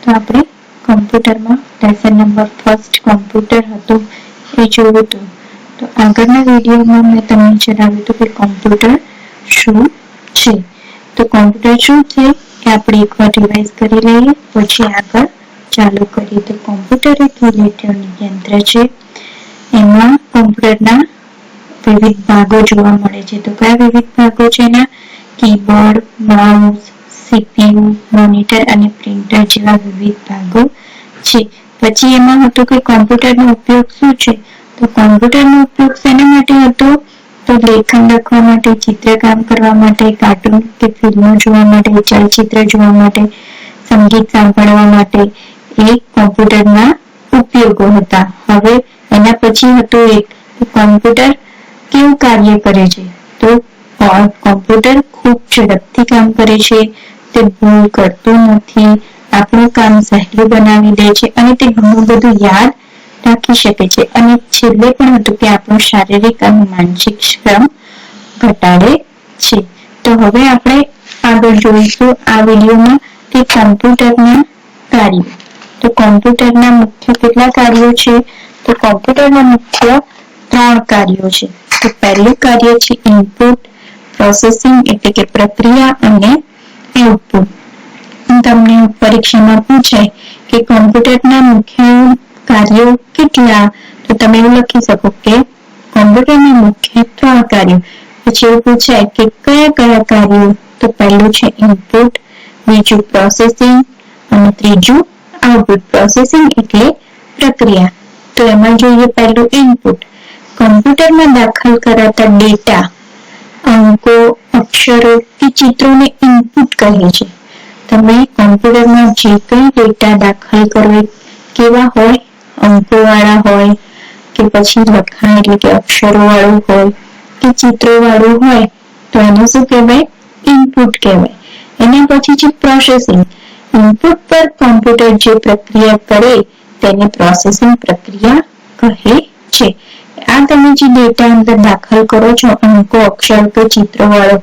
તો આપણે કમ્પ્યુટરમાં લેસન નંબર ફર્સ્ટ કમ્પ્યુટર હતું એ જોયું હતું. તો આગળના વિડીયોમાં મેં તમને જણાવ્યું હતું કે કોમ્પ્યુટર શું છે. તો કોમ્પ્યુટર શું છે એ આપણે એકવાર રિવાઇઝ કરી લઈએ, પછી આગળ ચાલુ કરીએ. તો કોમ્પ્યુટર એક ઇલેક્ટ્રોનિક યંત્ર છે. એમાં કોમ્પ્યુટરના વિવિધ ભાગો જોવા મળે છે. તો કયા વિવિધ ભાગો છે એના? કીબોર્ડ, માઉસ, સીપીયુ, મોનિટર અને પ્રિન્ટર જેવા વિવિધ ભાગો છે. પછી એમાં હતું કે કોમ્પ્યુટરનો ઉપયોગ શું છે. તો કોમ્પ્યુટરનો ઉપયોગ શેના માટે હતો? તો લેખન લખવા માટે, ચિત્રકામ કરવા માટે, કાર્ટૂન કે ફિલ્મો જોવા માટે, ચલચિત્ર જોવા માટે, સંગીત સાંભળવા માટે એ કોમ્પ્યુટરના ઉપયોગો હતા. હવે એના પછી હતું એક કોમ્પ્યુટર કેવું કાર્ય કરે છે. તો કોમ્પ્યુટર ખૂબ ઝડપથી કામ કરે છે, તે ભૂલ કરતું નથી, આપણું કામ સહેલું બનાવી દે છે અને તે ઘણું બધું યાદ રાખી શકે છે. અને છેલ્લે પણ હતું કે આપણો શારીરિક અને માનસિક શ્રમ ઘટાડે છે. તો હવે આપણે આગળ જોઈશું આ વિડીયોમાં કે કોમ્પ્યુટરના કાર્યો. તો કોમ્પ્યુટરના મુખ્ય કેટલા કાર્યો છે? તો કોમ્પ્યુટરના મુખ્ય 3 કાર્યો છે. તો પહેલું કાર્ય છે ઇનપુટ, પ્રોસેસિંગ એટલે કે પ્રક્રિયા અને આઉટપુટ. તમને પરીક્ષામાં પૂછાય કે કોમ્પ્યુટરના મુખ્ય કાર્યો કેટલા? તો તમે એવું લખી શકો કે કોમ્પ્યુટરના મુખ્ય 3 કાર્યો. પછી એવું પૂછાય કે કયા કયા કાર્યો? તો પહેલું છે ઇનપુટ, બીજું પ્રોસેસિંગ અને ત્રીજું આઉટપુટ. પ્રોસેસિંગ એટલે પ્રક્રિયા. તો એમાં જોઈએ પહેલું ઇનપુટ. કોમ્પ્યુટરમાં દાખલ કરાતા ડેટા, અંકો, અક્ષરો કે ચિત્રોને ઇનપુટ કહે છે. તમે કોમ્પ્યુટરમાં જે કંઈ ડેટા દાખલ કરો કેવા હોય? અંકોવાળા હોય કે પછી લખાણ એટલે કે અક્ષરો વાળું હોય કે ચિત્રો વાળું હોય તો એને શું કહેવાય? ઇનપુટ કહેવાય. એના પછી છે પ્રોસેસિંગ. ઇનપુટ પર કોમ્પ્યુટર જે પ્રક્રિયા કરે તેને પ્રોસેસિંગ પ્રક્રિયા કહે છે. આ તમે જે ડેટા અંદર દાખલ કરો છો, અંકો, અક્ષર કે ચિત્રો વાળો,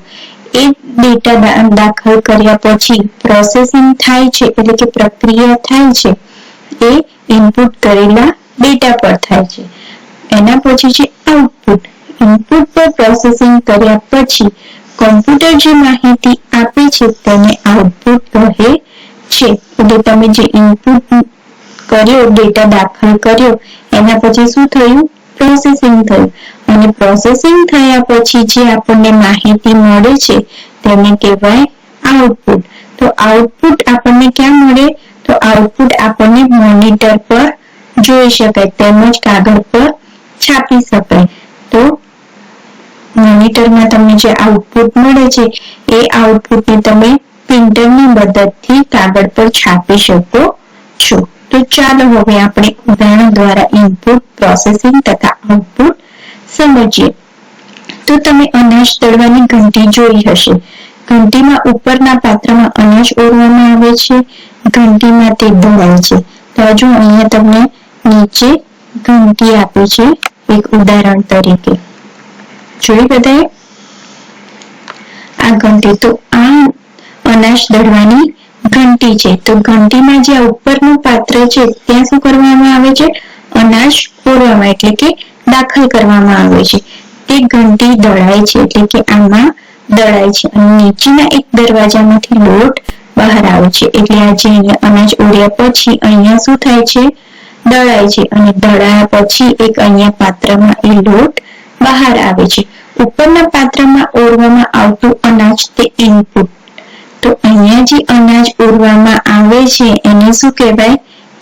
એ ડેટા દાખલ કર્યા પછી પ્રોસેસિંગ થાય છે એટલે કે પ્રક્રિયા થાય છે એ ઇનપુટ કરેલા ડેટા પર થાય છે. એના પછી છે આઉટપુટ. ઇનપુટ પર પ્રોસેસિંગ કર્યા પછી કોમ્પ્યુટર જે માહિતી આપે છે તેને આઉટપુટ કહે છે. એટલે તમે જે ઇનપુટ કર્યો, ડેટા દાખલ કર્યો, એના પછી શું થયું? પ્રોસેસિંગ થયું. અને પ્રોસેસિંગ થયા પછી જે આપણને માહિતી મળે છે તેને કહેવાય આઉટપુટ. તો આઉટપુટ આપણને ક્યાં મળે? તો આઉટપુટ આપણને મોનિટર પર જોઈ શકાય તેમજ કાગળ પર છાપી શકાય. તો મોનિટરમાં તમને જે આઉટપુટ મળે છે એ આઉટપુટને તમે પ્રિન્ટરની મદદથી કાગળ પર છાપી શકો છો. તો ચાલો હવે આપણે ઉદાહરણ દ્વારા ઇનપુટ, પ્રોસેસિંગ તથા આઉટપુટ સમજીએ. તો તમે અનાજ દળવાની ઘંટી જોઈ હશે. ઘંટીમાં ઉપરના પાત્રમાં અનાજ ઓરવામાં આવે છે, ઘંટીમાં તે દળાય છે. તો હજુ અહીંયા તમને નીચે ઘંટી આપી છે એક ઉદાહરણ તરીકે. જોઈ બધાએ આ ઘંટી? તો આ અનાજ દળવાની ઘંટી છે. તો ઘંટીમાં જે ઉપરનું પાત્ર છે ત્યાં શું કરવામાં આવે છે? અનાજ ઓરવામાં એટલે કે દાખલ કરવામાં આવે છે. તે ઘંટી દળાય છે એટલે કે આમાં દળાય છે. અને નીચેના એક દરવાજામાંથી લોટ બહાર આવે છે. એટલે આ જે અહીંયા અનાજ ઓર્યા પછી અહીંયા શું થાય છે? દળાય છે. અને દળાયા પછી એક અહીંયા પાત્રમાં એ લોટ બહાર આવે છે. ઉપરના પાત્રમાં ઓરવામાં આવતું અનાજ તે ઇનપુટ. તો અહીંયા જે અનાજ ઓરવામાં આવે છે એને શું કહેવાય?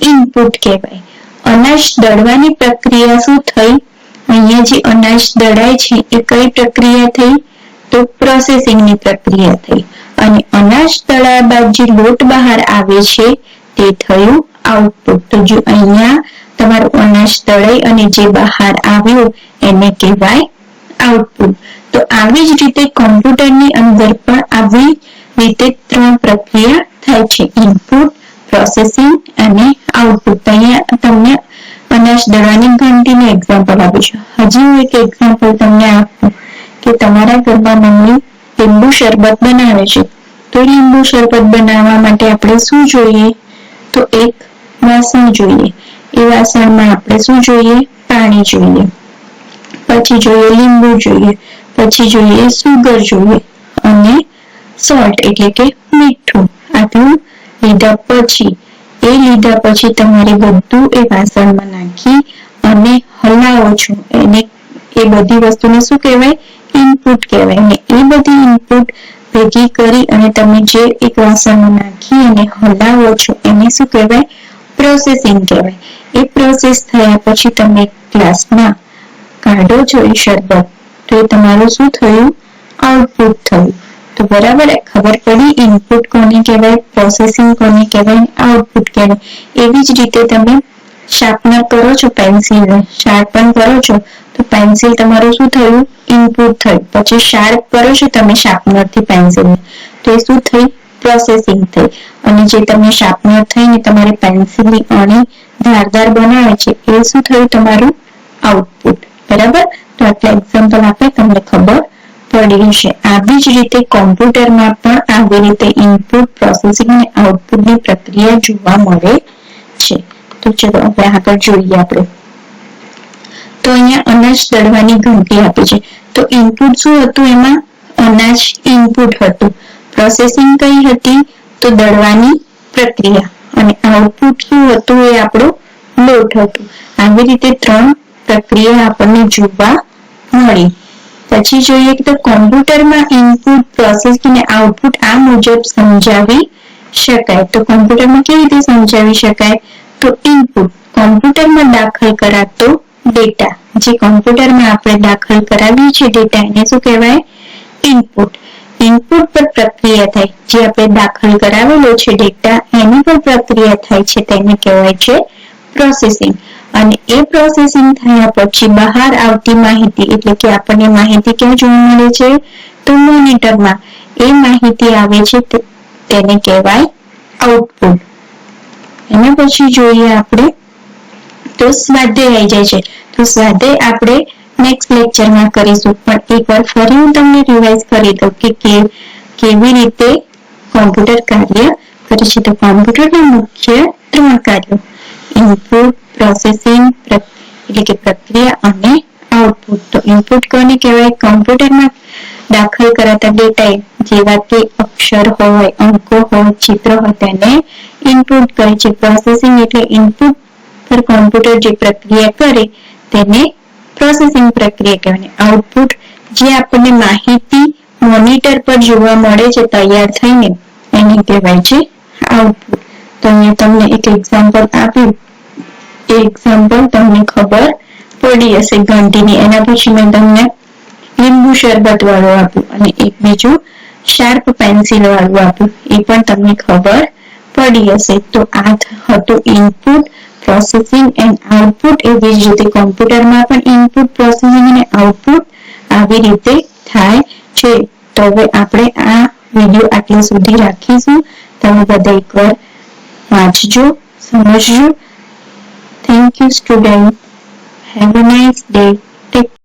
ઇનપુટ કહેવાય. અનાજ દળવાની પ્રક્રિયા શું થઈ? અહીંયા જે અનાજ દળાય છે એ કઈ પ્રક્રિયા થઈ? તો પ્રોસેસિંગની પ્રક્રિયા થઈ. અને અનાજ દળાયા બાદ જે લોટ બહાર આવે છે તે થયું આઉટપુટ. તો જો અહીંયા તમારું અનાજ દળાઈ અને જે બહાર આવ્યું એને કહેવાય આઉટપુટ. તો આવી જ રીતે કોમ્પ્યુટરની અંદર પણ આવી રીતે 3 પ્રક્રિયા થાય છે: ઇનપુટ, પ્રોસેસિંગ અને આઉટપુટ. અહીંયા તમને અનાજ દળવાની ઘંટીનું એક્ઝામ્પલ આપું છું. હજી હું એક એક્ઝામ્પલ તમને આપું કે તમારા ઘરમાં મમ્મી લીંબુ શરબત બનાવે છે. તો લીંબુ શરબત બનાવવા માટે આપણે શું જોઈએ? તો એક વાસણ જોઈએ, એ વાસણમાં આપણે શું જોઈએ? પાણી જોઈએ, પછી જોઈએ લીંબુ જોઈએ, પછી જોઈએ સુગર જોઈએ અને સોલ્ટ એટલે કે મીઠું. આટલું લીધા પછી તમારે બધું એ વાસણમાં નાખી અને હલાવો છો. એ બધી વસ્તુને શું કહેવાય? ઇનપુટ કહેવાય. અને એ બધી ઇનપુટ ભેગી કરી અને તમે જે એક વાસણમાં નાખી અને હલાવો છો એને શું કહેવાય? પ્રોસેસિંગ કહેવાય. એ પ્રોસેસ થયા પછી તમે ગ્લાસમાં કાઢો છો એ શરબત, તો એ તમારું શું થયું? આઉટપુટ થયું. તો બરાબર ખબર પડી ઇનપુટ કોને કહેવાય, પ્રોસેસિંગ કોને કહેવાય, આઉટપુટ કહેવાય. એવી જ રીતે તમે શાર્પનર કરો છો, પેન્સિલને શાર્પન કરો છો, તો પેન્સિલ તમારું શું થયું? ઇનપુટ થયું. પછી શાર્પ કરો છો તમે શાર્પનરથી પેન્સિલને, તો એ શું થઈ? પ્રોસેસિંગ થઈ. અને જે તમે શાર્પનર થઈને તમારી પેન્સિલની અણી ધારદાર બનાવે છે એ શું થયું? તમારું આઉટપુટ. બરાબર. તો આટલા એક્ઝામ્પલ આપે તમને ખબર પડી હશે. આવી જ રીતે કોમ્પ્યુટરમાં પણ આવી રીતે ઇનપુટ, પ્રોસેસિંગ અને આઉટપુટની પ્રક્રિયા જોવા મળે છે. તો ચલો હવે આગળ જોઈએ આપણે. તો અહીંયા અનાજ દળવાની ઘંટી આપી છે. તો ઇનપુટ શું હતું? એમાં અનાજ ઇનપુટ હતું. પ્રોસેસિંગ કઈ હતી? તો દળવાની પ્રક્રિયા. અને આઉટપુટ શું હતું? એ આપણું લોટ હતું. આવી રીતે 3 પ્રક્રિયા આપણને જોવા મળી. પછી જોઈએ કે કોમ્પ્યુટરમાં ઇનપુટ, પ્રોસેસિંગ અને આઉટપુટ આ મુજબ સમજાવી શકાય. તો કોમ્પ્યુટરમાં કેવી રીતે સમજાવી શકાય? તો ઇનપુટ કોમ્પ્યુટરમાં દાખલ કરાતો ડેટા, જે કોમ્પ્યુટરમાં આપણે દાખલ કરાવીએ છીએ ડેટા, એને શું કહેવાય? ઇનપુટ. ઇનપુટ પર પ્રક્રિયા થાય, જે આપણે દાખલ કરાવેલો છે ડેટા એની પર પ્રક્રિયા થાય છે તેને કહેવાય છે પ્રોસેસિંગ. અને એ પ્રોસેસિંગ થયા પછી બહાર આવતી માહિતી એટલે કે આપણને માહિતી ક્યાં જોવા મળે છે? તો મોનિટરમાં એ માહિતી આવે છે તેને કહેવાય આઉટપુટ. એના પછી જોઈએ આપણે તો સ્વાધ્યાય આવી જાય છે. તો સ્વાધ્યાય આપણે નેક્સ્ટ લેક્ચરમાં કરીશું. પણ એકવાર ફરી હું તમને રિવાઇઝ કરી દઉં કે કેવી રીતે કોમ્પ્યુટર કાર્ય કરે છે. તો કોમ્પ્યુટરના મુખ્ય 3 કાર્યો: ઇનપુટ, પ્રોસેસિંગ એટલે કે પ્રક્રિયા અને આઉટપુટ. તો ઇનપુટ કોને કહેવાય? કોમ્પ્યુટરમાં દાખલ કરાતા ડેટા જેવા કે અક્ષર હોય, અંકો હોય, ચિત્ર હોય તેને ઇનપુટ કહે છે. પ્રોસેસિંગ એટલે ઇનપુટ પર કોમ્પ્યુટર જે પ્રક્રિયા કરે તેને પ્રોસેસિંગ પ્રક્રિયા કહેવાય. આઉટપુટ જે આપણને માહિતી મોનિટર પર જોવા મળે છે તૈયાર થઈને એને કહેવાય છે આઉટપુટ. તો અહીંયા તમને એક એક્ઝામ્પલ આપ્યું, એ એક્ઝામ્પલ તમને ખબર પડી હશે ઘંટીની. એના પછી મેં તમને લીંબુ શરબત વાળું આપ્યું અને એક બીજું શાર્પ પેન્સિલ વાળું આપ્યું, એ પણ તમને ખબર પડી હશે. તો આ હતું ઇનપુટ, પ્રોસેસિંગ એન્ડ આઉટપુટ. એવી જ રીતે કોમ્પ્યુટરમાં પણ ઇનપુટ, પ્રોસેસિંગ અને આઉટપુટ આવી રીતે થાય છે. તો હવે આપણે આ વિડીયો આટલા સુધી રાખીશું. તમે બધા એકવાર વાંચજો, સમજજો. Thank you student. Have a nice day.